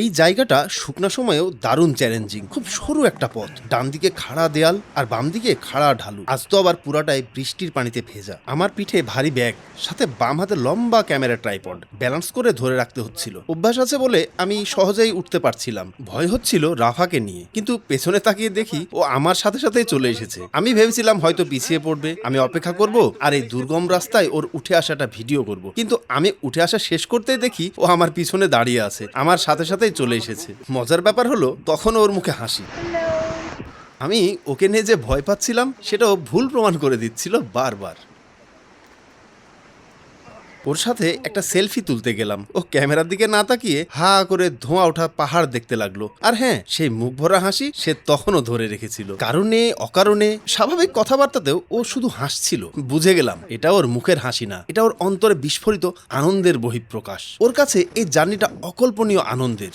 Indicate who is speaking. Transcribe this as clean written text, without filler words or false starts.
Speaker 1: এই জায়গাটা শুকনা সময়েও দারুণ চ্যালেঞ্জিং। খুব সরু একটা পথ, ডান দিকে খাড়া দেয়াল আর বাম দিকে খাড়া ঢালু। আজ তো আবার পুরাটাই বৃষ্টির পানিতে ভেজা। আমার পিঠে ভারী ব্যাগ, সাথে বাম হাতে লম্বা ক্যামেরা ট্রাইপড, ব্যালেন্স করে ধরে রাখতে হচ্ছিল। অভ্যাস আছে বলে আমি সহজেই উঠতে পারছিলাম। ভয় হচ্ছিল রাফাকে নিয়ে, কিন্তু পেছনে তাকিয়ে দেখি ও আমার সাথে সাথেই চলে এসেছে। আমি ভেবেছিলাম হয়তো পিছিয়ে পড়বে, আমি অপেক্ষা করব আর এই দুর্গম রাস্তায় ওর উঠে আসাটা ভিডিও করব। কিন্তু আমি উঠে আসা শেষ করতেই দেখি ও আমার পিছনে দাঁড়িয়ে আছে, আমার সাথে সাথেই চলে এসেছে। মজার ব্যাপার হলো তখন ওর মুখে হাসি। আমি ওকে নিয়ে যে ভয় পাচ্ছিলাম সেটাও ভুল প্রমাণ করে দিচ্ছিল বারবার। ওর সাথে একটা সেলফি তুলতে গেলাম, ও ক্যামেরার দিকে না তাকিয়ে হা করে ধোঁয়া ওঠা পাহাড় দেখতে লাগলো। আর হ্যাঁ, সেই মুখ ভরা হাসি সে তখনও ধরে রেখেছিল। কারণে অকারণে স্বাভাবিক কথাবার্তাতেও ও শুধু হাসছিল। বুঝে গেলাম এটা ওর মুখের হাসি না, এটা ওর অন্তরে বিস্ফোরিত আনন্দের বহিঃপ্রকাশ। ওর কাছে এই জার্নিটা অকল্পনীয় আনন্দের।